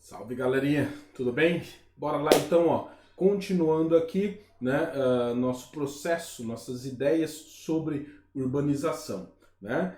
Salve, galerinha, tudo bem? Bora lá então, ó, continuando aqui, né, nosso processo, nossas ideias sobre urbanização, né?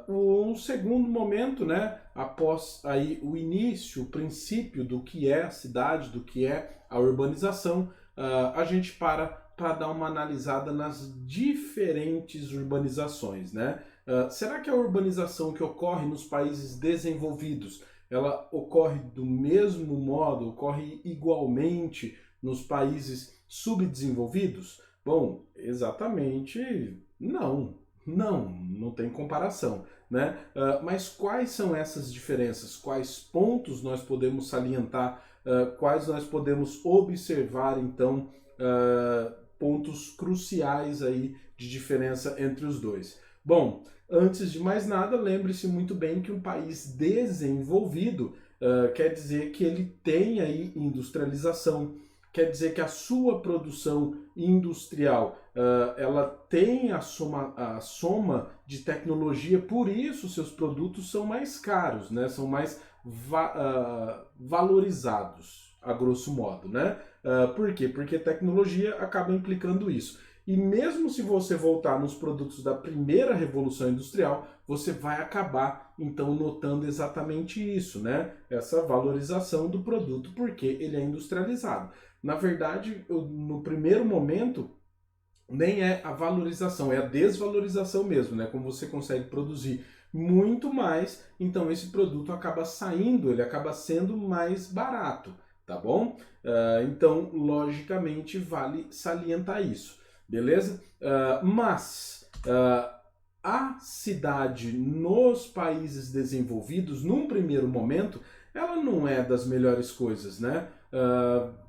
Um segundo momento, né, após aí o início, o princípio do que é a cidade, do que é a urbanização, a gente para dar uma analisada nas diferentes urbanizações, né? Será que a urbanização que ocorre nos países desenvolvidos ela ocorre do mesmo modo, ocorre igualmente nos países subdesenvolvidos? Bom, exatamente não tem comparação, né? Mas quais são essas diferenças? Quais pontos nós podemos salientar? Quais nós podemos observar, então, pontos cruciais aí de diferença entre os dois? Bom, antes de mais nada, lembre-se muito bem que um país desenvolvido quer dizer que ele tem aí industrialização, quer dizer que a sua produção industrial ela tem a soma de tecnologia, por isso seus produtos são mais caros, né? São mais valorizados, a grosso modo, né? Por quê? Porque tecnologia acaba implicando isso. E mesmo se você voltar nos produtos da primeira revolução industrial, você vai acabar então notando exatamente isso, né? Essa valorização do produto porque ele é industrializado. Na verdade, no primeiro momento, nem é a valorização, é a desvalorização mesmo, né? Como você consegue produzir muito mais, então esse produto acaba saindo, ele acaba sendo mais barato, tá bom? Então, logicamente, vale salientar isso, beleza? A cidade nos países desenvolvidos, num primeiro momento, ela não é das melhores coisas, né?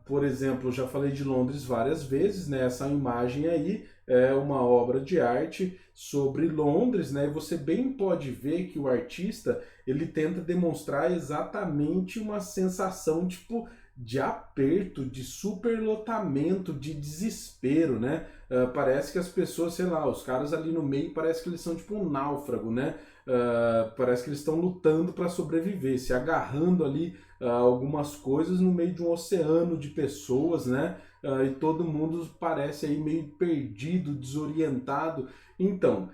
Por exemplo, eu já falei de Londres várias vezes, né? Essa imagem aí é uma obra de arte sobre Londres, né? E você bem pode ver que o artista ele tenta demonstrar exatamente uma sensação tipo de aperto, de superlotamento, de desespero, né? Parece que as pessoas, sei lá, os caras ali no meio parece que eles são tipo um náufrago, né? Parece que eles estão lutando para sobreviver, se agarrando ali algumas coisas no meio de um oceano de pessoas, né? E todo mundo parece aí meio perdido, desorientado. Então,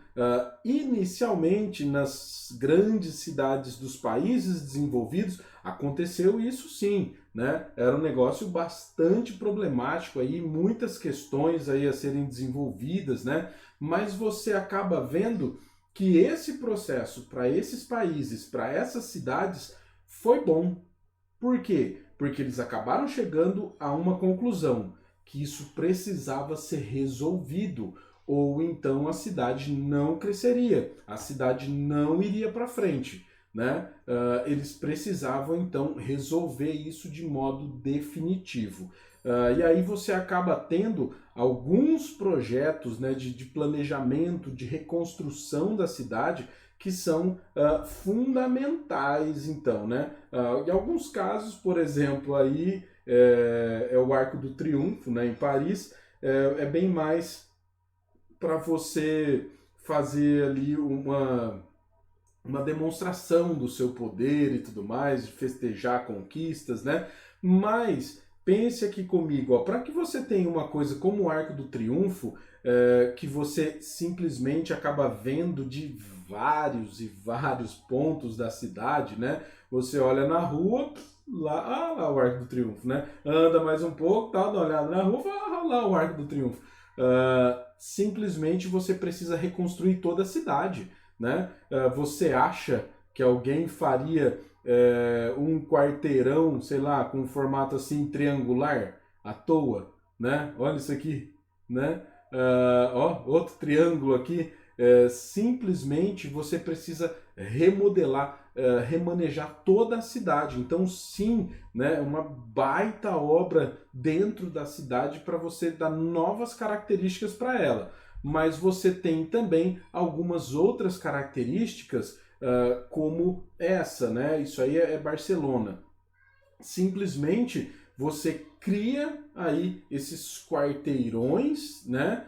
inicialmente nas grandes cidades dos países desenvolvidos aconteceu isso sim, né? Era um negócio bastante problemático aí, muitas questões aí a serem desenvolvidas, né? Mas você acaba vendo que esse processo para esses países, para essas cidades, foi bom. Por quê? Porque eles acabaram chegando a uma conclusão, que isso precisava ser resolvido, ou então a cidade não cresceria, a cidade não iria para frente, né? Eles precisavam então resolver isso de modo definitivo. E aí você acaba tendo alguns projetos, né, de planejamento, de reconstrução da cidade que são fundamentais, então, né? Em alguns casos, por exemplo, aí é o Arco do Triunfo, né, em Paris, é bem mais para você fazer ali uma demonstração do seu poder e tudo mais, de festejar conquistas, né? Mas pense aqui comigo, para que você tenha uma coisa como o Arco do Triunfo, que você simplesmente acaba vendo de vários e vários pontos da cidade, né? Você olha na rua, lá o Arco do Triunfo, né? Anda mais um pouco, dá uma olhada na rua, lá o Arco do Triunfo. Simplesmente você precisa reconstruir toda a cidade, né? Você acha que alguém faria um quarteirão, sei lá, com um formato assim triangular à toa, né? Olha isso aqui, né? Outro triângulo aqui. Simplesmente você precisa remodelar, remanejar toda a cidade. Então, sim, né, uma baita obra dentro da cidade para você dar novas características para ela. Mas você tem também algumas outras características, como essa, né? Isso aí é Barcelona. Simplesmente você cria aí esses quarteirões, né?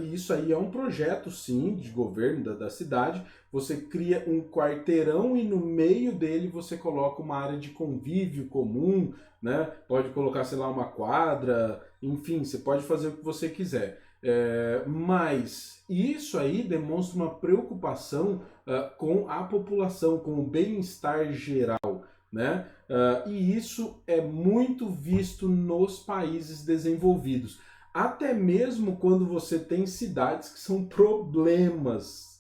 E isso aí é um projeto, sim, de governo da cidade. Você cria um quarteirão e no meio dele você coloca uma área de convívio comum, né? Pode colocar, sei lá, uma quadra, enfim, você pode fazer o que você quiser. Mas isso aí demonstra uma preocupação com a população, com o bem-estar geral, né? E isso é muito visto nos países desenvolvidos. Até mesmo quando você tem cidades que são problemas,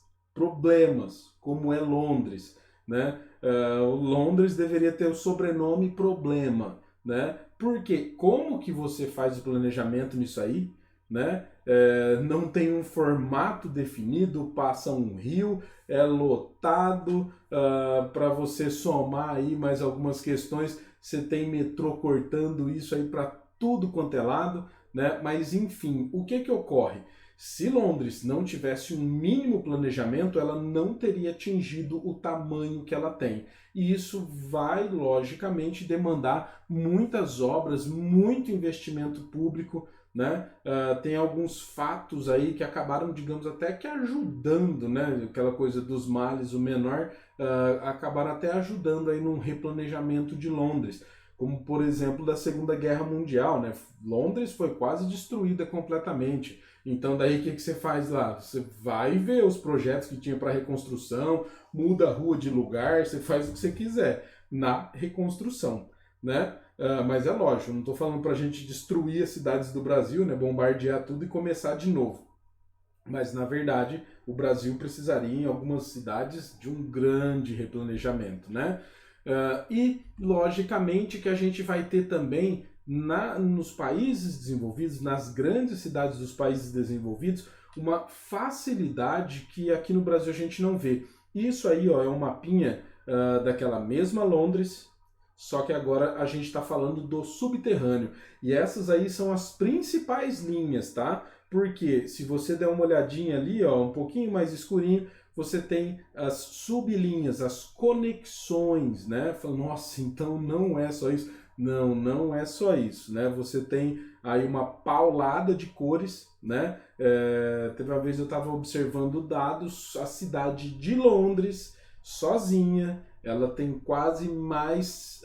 como é Londres, né? Londres deveria ter o sobrenome Problema, né? Porque como que você faz o planejamento nisso aí, né? Não tem um formato definido, passa um rio, é lotado, para você somar aí mais algumas questões, você tem metrô cortando isso aí para tudo quanto é lado, né? Mas enfim, o que que ocorre? Se Londres não tivesse um mínimo planejamento, ela não teria atingido o tamanho que ela tem. E isso vai, logicamente, demandar muitas obras, muito investimento público, né? Tem alguns fatos aí que acabaram, digamos, até que ajudando, né? Aquela coisa dos males, o menor, acabaram até ajudando aí num replanejamento de Londres. Como, por exemplo, da Segunda Guerra Mundial, né? Londres foi quase destruída completamente. Então, daí o que você faz lá? Você vai ver os projetos que tinha para reconstrução, muda a rua de lugar, você faz o que você quiser na reconstrução, né? Mas é lógico, não estou falando para a gente destruir as cidades do Brasil, né? Bombardear tudo e começar de novo. Mas, na verdade, o Brasil precisaria, em algumas cidades, de um grande replanejamento, né? E, logicamente, que a gente vai ter também nos países desenvolvidos, nas grandes cidades dos países desenvolvidos, uma facilidade que aqui no Brasil a gente não vê. Isso aí, ó, é um mapinha daquela mesma Londres, só que agora a gente está falando do subterrâneo. E essas aí são as principais linhas, tá? Porque se você der uma olhadinha ali, ó, um pouquinho mais escurinho, você tem as sublinhas, as conexões, né? Nossa, então não é só isso. Não, não é só isso, né? Você tem aí uma paulada de cores, né? Teve uma vez eu estava observando dados, a cidade de Londres, sozinha, ela tem quase mais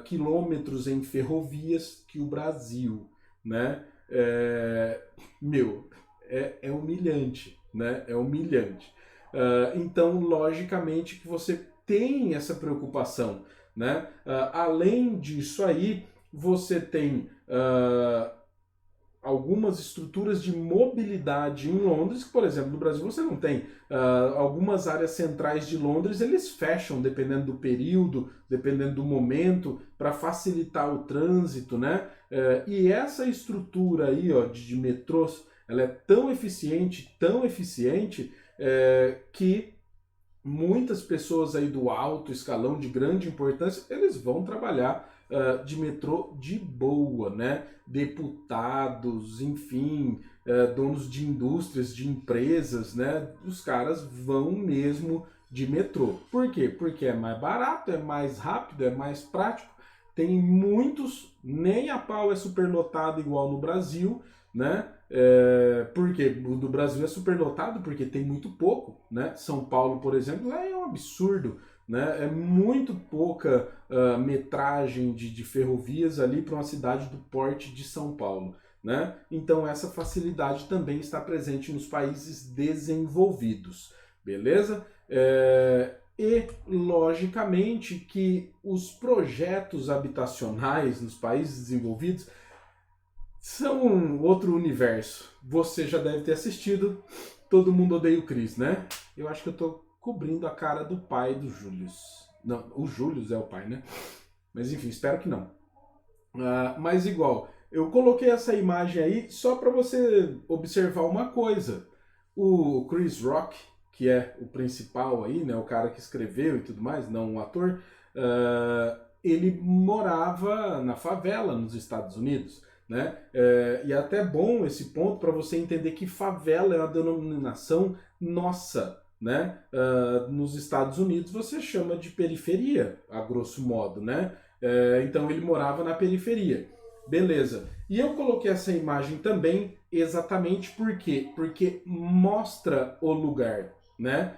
quilômetros em ferrovias que o Brasil, né? Meu, é humilhante, né? É humilhante. Então, logicamente que você tem essa preocupação, né? Além disso aí, você tem algumas estruturas de mobilidade em Londres, que, por exemplo, no Brasil você não tem. Algumas áreas centrais de Londres, eles fecham, dependendo do período, dependendo do momento, para facilitar o trânsito, né? E essa estrutura aí, ó, de metrôs, ela é tão eficiente, que muitas pessoas aí do alto escalão, de grande importância, eles vão trabalhar de metrô de boa, né? Deputados, enfim, donos de indústrias, de empresas, né? Os caras vão mesmo de metrô. Por quê? Porque é mais barato, é mais rápido, é mais prático. Tem muitos, nem a pau é superlotado igual no Brasil, né? Porque o do Brasil é superlotado porque tem muito pouco, né? São Paulo, por exemplo, lá é um absurdo, né? É muito pouca metragem de ferrovias ali para uma cidade do porte de São Paulo, né? Então essa facilidade também está presente nos países desenvolvidos, beleza? E logicamente que os projetos habitacionais nos países desenvolvidos são um outro universo. Você já deve ter assistido Todo Mundo Odeia o Chris, né? Eu acho que eu tô cobrindo a cara do pai do Julius. Não, o Julius é o pai, né? Mas enfim, espero que não. Mas igual, eu coloquei essa imagem aí só para você observar uma coisa. O Chris Rock, que é o principal aí, né? O cara que escreveu e tudo mais, não um ator, ele morava na favela nos Estados Unidos. Né? E é até bom esse ponto para você entender que favela é uma denominação nossa. Né? Nos Estados Unidos você chama de periferia, a grosso modo. Né? Então ele morava na periferia. Beleza. E eu coloquei essa imagem também exatamente por quê? Porque mostra o lugar, né?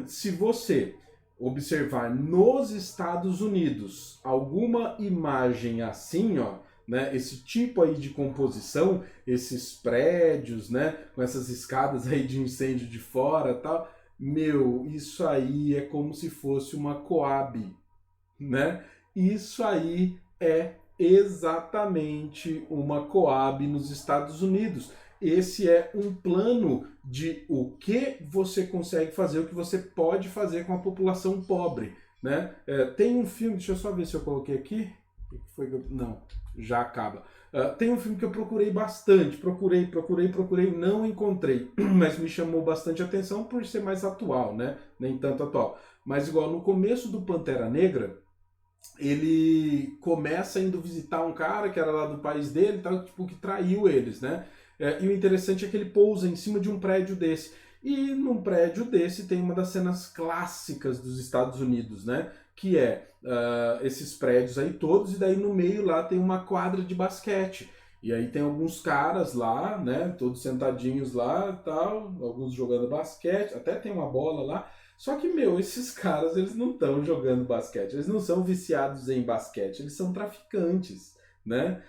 Se você observar nos Estados Unidos alguma imagem assim, ó, né, esse tipo aí de composição, esses prédios, né, com essas escadas aí de incêndio de fora, tal, meu, isso aí é como se fosse uma Coab, né? Isso aí é exatamente uma Coab nos Estados Unidos. Esse é um plano de o que você consegue fazer, o que você pode fazer com a população pobre, né? Tem um filme, deixa eu só ver se eu coloquei aqui. O que foi que não, já acaba. Tem um filme que eu procurei bastante, procurei, não encontrei, mas me chamou bastante atenção por ser mais atual, né? Nem tanto atual. Mas igual no começo do Pantera Negra, ele começa indo visitar um cara que era lá do país dele, tal, tipo, que traiu eles, né? E o interessante é que ele pousa em cima de um prédio desse. E num prédio desse tem uma das cenas clássicas dos Estados Unidos, né? Que é esses prédios aí todos, e daí no meio lá tem uma quadra de basquete. E aí tem alguns caras lá, né? Todos sentadinhos lá tal, alguns jogando basquete, até tem uma bola lá. Só que, meu, esses caras, eles não estão jogando basquete, eles não são viciados em basquete, eles são traficantes, né?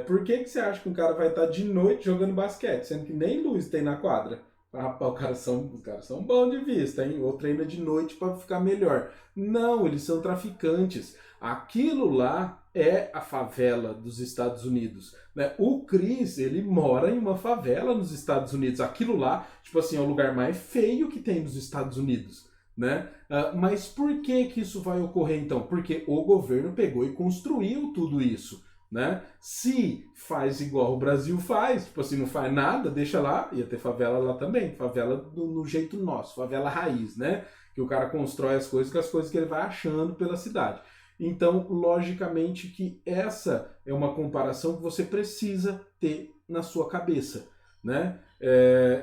Por que você acha que um cara vai estar de noite jogando basquete, sendo que nem luz tem na quadra? Rapaz, os caras são bons de vista, hein? Ou treina de noite para ficar melhor. Não, eles são traficantes. Aquilo lá é a favela dos Estados Unidos, né? O Chris, ele mora em uma favela nos Estados Unidos. Aquilo lá, tipo assim, é o lugar mais feio que tem nos Estados Unidos, né? Mas por que que isso vai ocorrer então? Porque o governo pegou e construiu tudo isso, né? Se faz igual o Brasil faz, tipo assim, não faz nada, deixa lá, ia ter favela lá também, favela no jeito nosso, favela raiz, né? Que o cara constrói as coisas com as coisas que ele vai achando pela cidade. Então, logicamente que essa é uma comparação que você precisa ter na sua cabeça, né?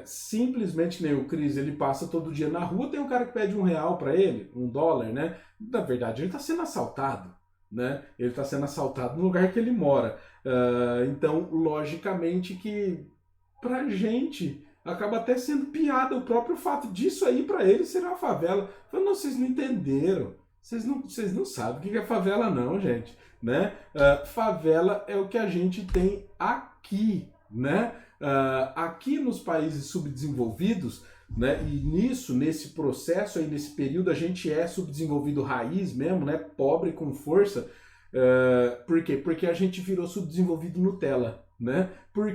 Simplesmente nem o Cris, ele passa todo dia na rua, tem um cara que pede R$ 1 para ele, US$ 1, né? Na verdade, ele está sendo assaltado, né? Ele está sendo assaltado no lugar que ele mora. Então, logicamente que pra gente acaba até sendo piada o próprio fato disso aí para ele ser uma favela. Falei, não, vocês não entenderam. Vocês não sabem o que é favela não, gente, né? Favela é o que a gente tem aqui, né? Aqui nos países subdesenvolvidos, né? E nesse processo aí, nesse período, a gente é subdesenvolvido raiz mesmo, né? Pobre com força. Por quê? Porque a gente virou subdesenvolvido Nutella, né?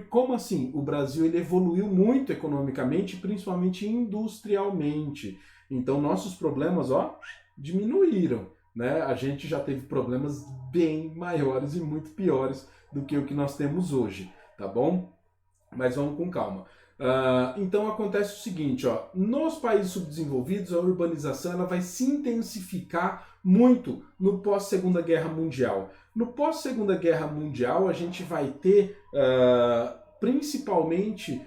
Como assim? O Brasil ele evoluiu muito economicamente, principalmente industrialmente. Então nossos problemas, ó, diminuíram, né? A gente já teve problemas bem maiores e muito piores do que o que nós temos hoje, tá bom? Mas vamos com calma. Então acontece o seguinte, ó, nos países subdesenvolvidos a urbanização ela vai se intensificar muito no pós-Segunda Guerra Mundial. No pós-Segunda Guerra Mundial a gente vai ter principalmente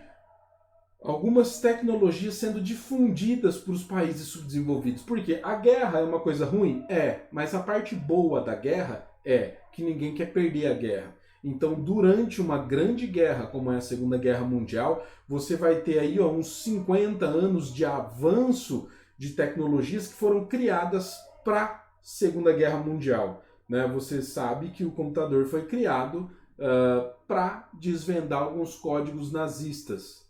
algumas tecnologias sendo difundidas para os países subdesenvolvidos. Porque a guerra é uma coisa ruim? Mas a parte boa da guerra é que ninguém quer perder a guerra. Então, durante uma grande guerra, como é a Segunda Guerra Mundial, você vai ter aí uns 50 anos de avanço de tecnologias que foram criadas para a Segunda Guerra Mundial. Né? Você sabe que o computador foi criado para desvendar alguns códigos nazistas.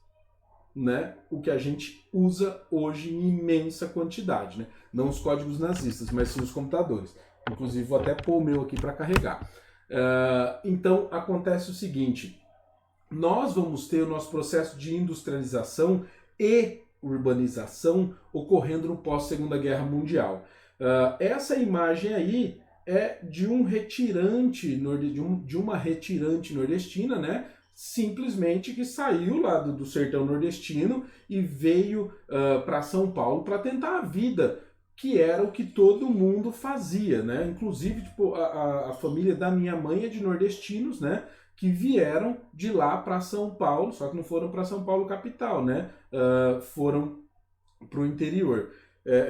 Né, o que a gente usa hoje em imensa quantidade, né? Não os códigos nazistas, mas sim os computadores. Inclusive, vou até pôr o meu aqui para carregar. Então, acontece o seguinte, nós vamos ter o nosso processo de industrialização e urbanização ocorrendo no pós-Segunda Guerra Mundial. Essa imagem aí é de um retirante, de uma retirante nordestina, né? Simplesmente que saiu lá do sertão nordestino e veio para São Paulo para tentar a vida, que era o que todo mundo fazia, né? Inclusive, tipo, a família da minha mãe é de nordestinos, né? Que vieram de lá para São Paulo, só que não foram para São Paulo capital, né? Foram para o interior.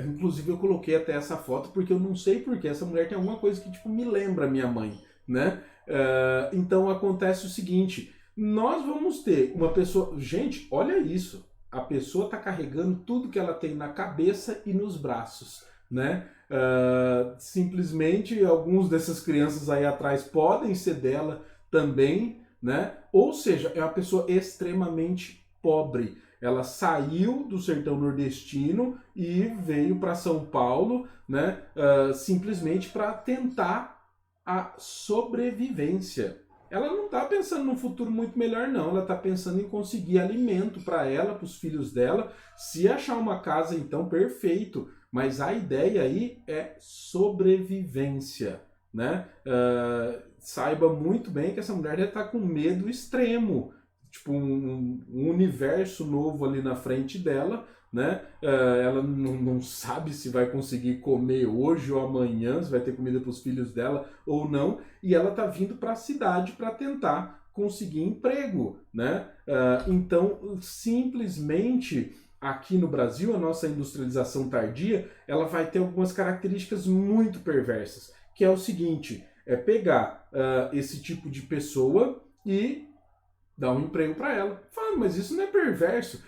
Inclusive eu coloquei até essa foto porque eu não sei porque essa mulher tem alguma coisa que tipo me lembra minha mãe, né? Então acontece o seguinte, nós vamos ter uma pessoa... Gente, olha isso. A pessoa está carregando tudo que ela tem na cabeça e nos braços, né? Simplesmente alguns dessas crianças aí atrás podem ser dela também, né? Ou seja, é uma pessoa extremamente pobre. Ela saiu do sertão nordestino e veio para São Paulo, né? Simplesmente para tentar a sobrevivência. Ela não está pensando num futuro muito melhor, não. Ela está pensando em conseguir alimento para ela, para os filhos dela. Se achar uma casa, então, perfeito. Mas a ideia aí é sobrevivência, né? Saiba muito bem que essa mulher deve estar com medo extremo. Tipo, um universo novo ali na frente dela, né? Ela não sabe se vai conseguir comer hoje ou amanhã, se vai ter comida para os filhos dela ou não, e ela está vindo para a cidade para tentar conseguir emprego, né? Então, simplesmente aqui no Brasil, a nossa industrialização tardia, ela vai ter algumas características muito perversas, que é o seguinte, é pegar esse tipo de pessoa e dar um emprego para ela. Fala, mas isso não é perverso.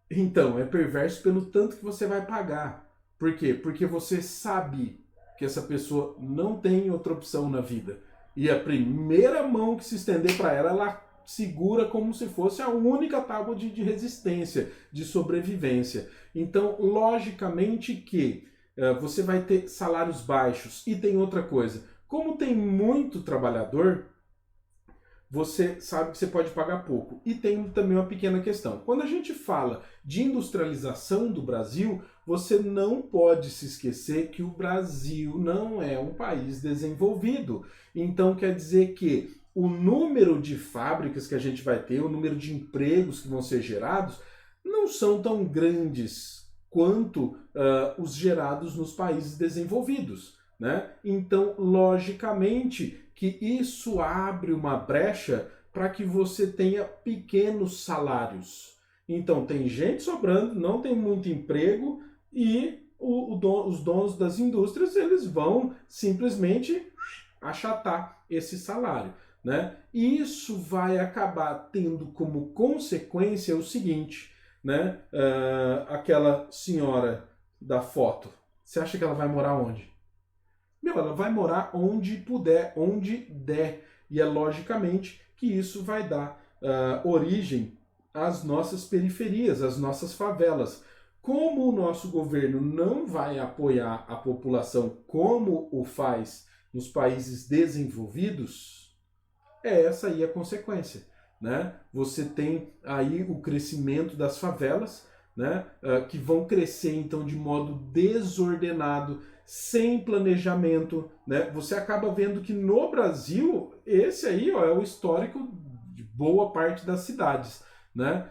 Então, é perverso pelo tanto que você vai pagar. Por quê? Porque você sabe que essa pessoa não tem outra opção na vida. E a primeira mão que se estender para ela, ela segura como se fosse a única tábua de resistência, de sobrevivência. Então, logicamente que você vai ter salários baixos. E tem outra coisa. Como tem muito trabalhador, você sabe que você pode pagar pouco. E tem também uma pequena questão. Quando a gente fala de industrialização do Brasil, você não pode se esquecer que o Brasil não é um país desenvolvido. Então quer dizer que o número de fábricas que a gente vai ter, o número de empregos que vão ser gerados, não são tão grandes quanto os gerados nos países desenvolvidos, né? Então, logicamente, que isso abre uma brecha para que você tenha pequenos salários. Então, tem gente sobrando, não tem muito emprego e os donos das indústrias eles vão simplesmente achatar esse salário, né? E isso vai acabar tendo como consequência o seguinte, né? Aquela senhora da foto, você acha que ela vai morar onde? Meu, ela vai morar onde puder, onde der. E é logicamente que isso vai dar origem às nossas periferias, às nossas favelas. Como o nosso governo não vai apoiar a população como o faz nos países desenvolvidos, é essa aí a consequência, né? Você tem aí o crescimento das favelas, né? Que vão crescer então de modo desordenado, sem planejamento, né? Você acaba vendo que no Brasil, esse aí ó, é o histórico de boa parte das cidades, né?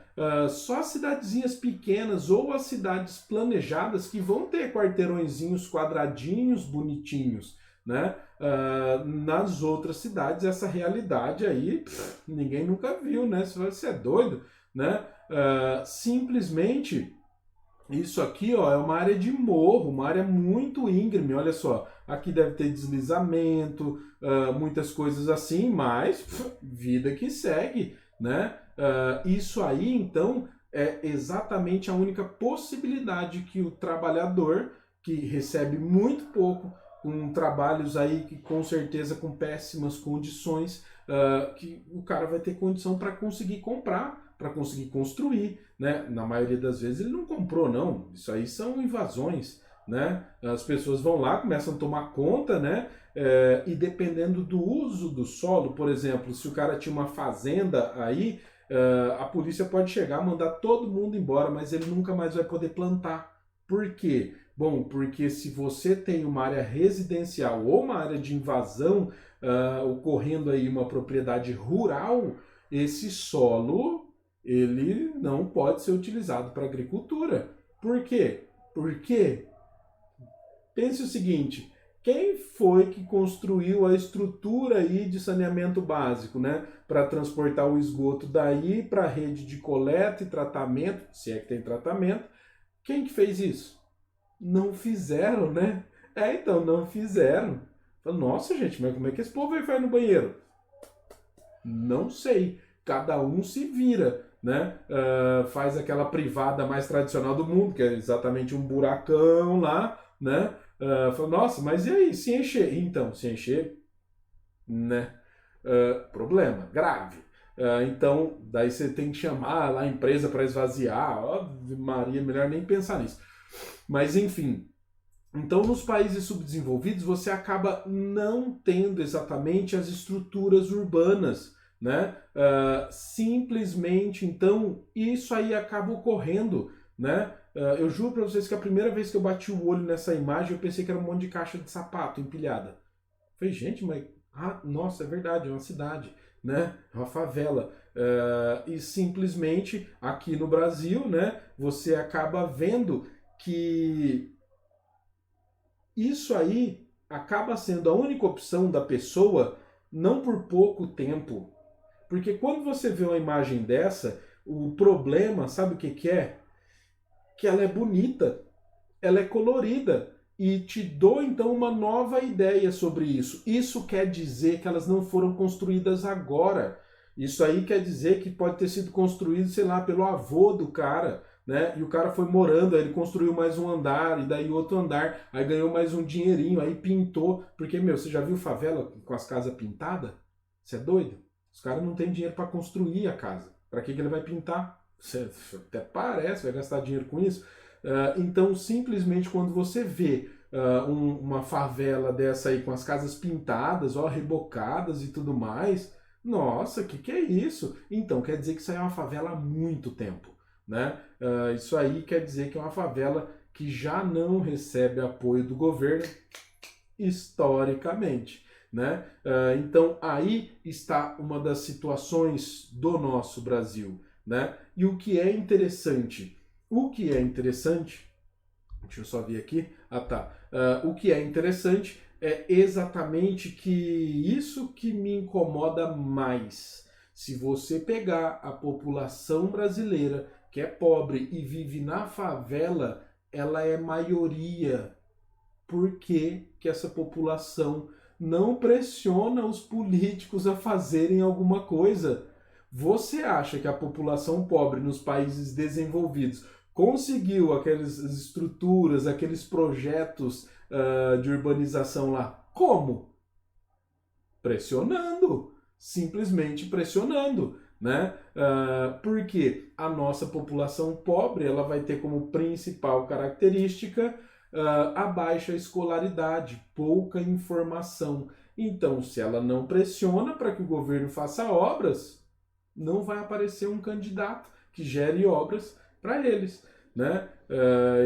Só as cidadezinhas pequenas ou as cidades planejadas que vão ter quarteirõezinhos quadradinhos, bonitinhos, né? Nas outras cidades, essa realidade aí, ninguém nunca viu, né? Você é doido, né? Simplesmente isso aqui, ó, é uma área de morro, uma área muito íngreme. Olha só, aqui deve ter deslizamento, muitas coisas assim, mas vida que segue, né? Isso aí, então, é exatamente a única possibilidade que o trabalhador, que recebe muito pouco, com trabalhos aí que com certeza com péssimas condições, que o cara vai ter condição para conseguir comprar, para conseguir construir, né? Na maioria das vezes ele não comprou, não. Isso aí são invasões, né? As pessoas vão lá, começam a tomar conta, né? E dependendo do uso do solo, por exemplo, se o cara tinha uma fazenda aí, a polícia pode chegar, mandar todo mundo embora, mas ele nunca mais vai poder plantar. Por quê? Bom, porque se você tem uma área residencial ou uma área de invasão ocorrendo aí uma propriedade rural, esse solo ele não pode ser utilizado para agricultura. Por quê? Porque pense o seguinte, quem foi que construiu a estrutura aí de saneamento básico, né, para transportar o esgoto daí para a rede de coleta e tratamento, se é que tem tratamento? Quem que fez isso? Não fizeram, né? Então, não fizeram. Nossa, gente, mas como é que esse povo aí vai no banheiro? Não sei. Cada um se vira, né? Faz aquela privada mais tradicional do mundo, que é exatamente um buracão lá, né? Fala, nossa, mas e aí, se encher? Então, se encher, né? Problema grave. Então, daí você tem que chamar lá a empresa para esvaziar. Ó, Maria, melhor nem pensar nisso. Mas, enfim. Então, nos países subdesenvolvidos, você acaba não tendo exatamente as estruturas urbanas, né? Simplesmente, então, isso aí acaba ocorrendo, né? Eu juro para vocês que a primeira vez que eu bati o olho nessa imagem, eu pensei que era um monte de caixa de sapato empilhada. Falei, gente, mas... nossa, é verdade, é uma cidade, né? É uma favela. E simplesmente, aqui no Brasil, né? Você acaba vendo que isso aí acaba sendo a única opção da pessoa, não por pouco tempo. Porque quando você vê uma imagem dessa, o problema, sabe o que que é? Que ela é bonita, ela é colorida. E te dou então uma nova ideia sobre isso. Isso quer dizer que elas não foram construídas agora. Isso aí quer dizer que pode ter sido construído, sei lá, pelo avô do cara, né? E o cara foi morando, aí ele construiu mais um andar, e daí outro andar, aí ganhou mais um dinheirinho, aí pintou. Porque, meu, você já viu favela com as casas pintadas? Você é doido? Os caras não têm dinheiro para construir a casa. Para que ele vai pintar? Você até parece, vai gastar dinheiro com isso. Então, simplesmente quando você vê uma favela dessa aí com as casas pintadas, ó, rebocadas e tudo mais, nossa, que é isso? Então, quer dizer que isso aí é uma favela há muito tempo, né? Isso aí quer dizer que é uma favela que já não recebe apoio do governo historicamente, né? Então, aí está uma das situações do nosso Brasil, né? E o que é interessante? O que é interessante, deixa eu só ver aqui, tá. O que é interessante é exatamente que isso que me incomoda mais. Se você pegar a população brasileira que é pobre e vive na favela, ela é maioria. Por que que essa população não pressiona os políticos a fazerem alguma coisa? Você acha que a população pobre nos países desenvolvidos conseguiu aquelas estruturas, aqueles projetos de urbanização lá? Como? Pressionando. Simplesmente pressionando. Né? Porque a nossa população pobre ela vai ter como principal característica a baixa escolaridade, pouca informação. Então, se ela não pressiona para que o governo faça obras, não vai aparecer um candidato que gere obras para eles, né?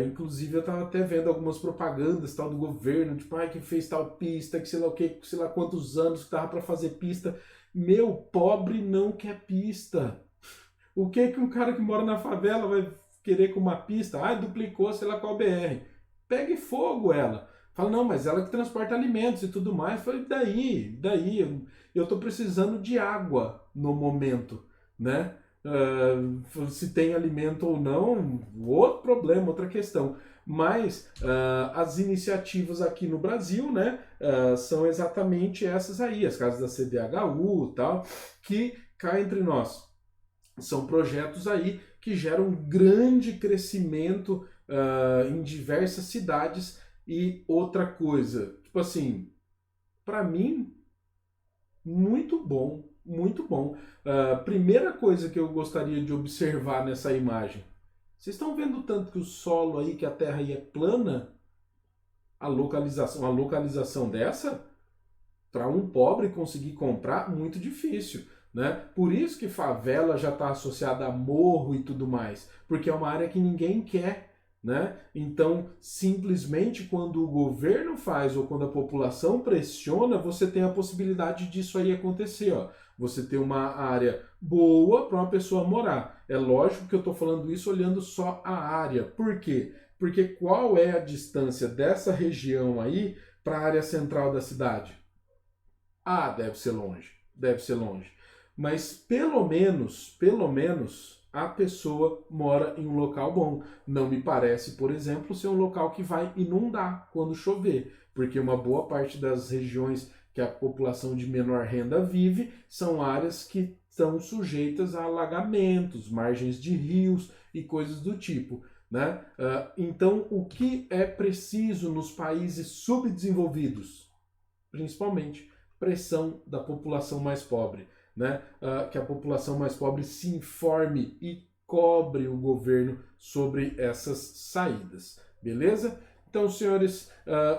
Inclusive eu estava até vendo algumas propagandas tal do governo, tipo, que fez tal pista, que sei lá o que, sei lá quantos anos que tava para fazer pista. Meu, pobre não quer pista. O que um cara que mora na favela vai querer com uma pista? Duplicou, sei lá qual BR. Pegue fogo ela. Fala, não, mas ela que transporta alimentos e tudo mais. Falei, daí, eu tô precisando de água no momento, né? Se tem alimento ou não, outro problema, outra questão. Mas as iniciativas aqui no Brasil, né, são exatamente essas aí, as casas da CDHU e tal, que cá entre nós são projetos aí que geram um grande crescimento em diversas cidades. E outra coisa, tipo assim, para mim, muito bom, muito bom. Primeira coisa que eu gostaria de observar nessa imagem. Vocês estão vendo tanto que o solo aí, que a terra aí é plana? A localização dessa, para um pobre conseguir comprar, muito difícil. Né? Por isso que favela já está associada a morro e tudo mais, porque é uma área que ninguém quer. Né? Então, simplesmente quando o governo faz ou quando a população pressiona, você tem a possibilidade disso aí acontecer. Ó. Você ter uma área boa para uma pessoa morar. É lógico que eu estou falando isso olhando só a área. Por quê? Porque qual é a distância dessa região aí para a área central da cidade? Deve ser longe. Deve ser longe. Mas pelo menos, a pessoa mora em um local bom. Não me parece, por exemplo, ser um local que vai inundar quando chover. porque uma boa parte das regiões que a população de menor renda vive são áreas que estão sujeitas a alagamentos, margens de rios e coisas do tipo, né? Então, o que é preciso nos países subdesenvolvidos? Principalmente pressão da população mais pobre, né? Que a população mais pobre se informe e cobre o governo sobre essas saídas, beleza? Então, senhores,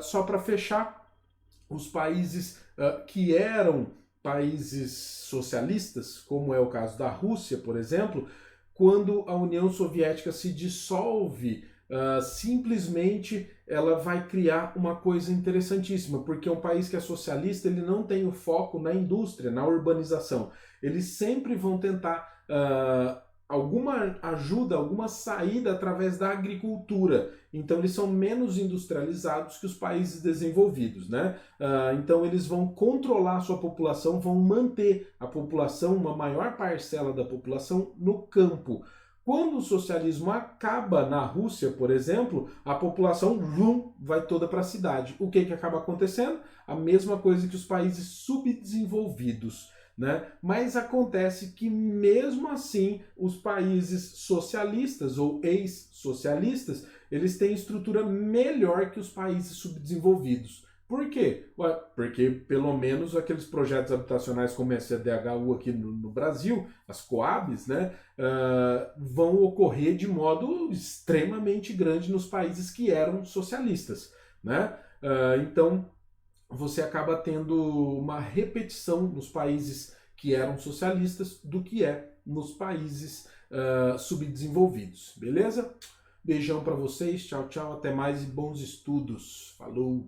só para fechar, os países que eram países socialistas, como é o caso da Rússia, por exemplo, quando a União Soviética se dissolve, simplesmente ela vai criar uma coisa interessantíssima, porque um país que é socialista, ele não tem o foco na indústria, na urbanização. Eles sempre vão tentar alguma ajuda, alguma saída através da agricultura. Então eles são menos industrializados que os países desenvolvidos, né? Então eles vão controlar a sua população, vão manter a população, uma maior parcela da população, no campo. Quando o socialismo acaba na Rússia, por exemplo, a população vai toda para a cidade. O que acaba acontecendo? A mesma coisa que os países subdesenvolvidos, né? Mas acontece que mesmo assim os países socialistas ou ex-socialistas, eles têm estrutura melhor que os países subdesenvolvidos. Por quê? Porque pelo menos aqueles projetos habitacionais como a CDHU aqui no Brasil, as Coabs, né, vão ocorrer de modo extremamente grande nos países que eram socialistas, né? Então você acaba tendo uma repetição nos países que eram socialistas do que é nos países subdesenvolvidos, beleza? Beijão para vocês, tchau, tchau, até mais e bons estudos. Falou!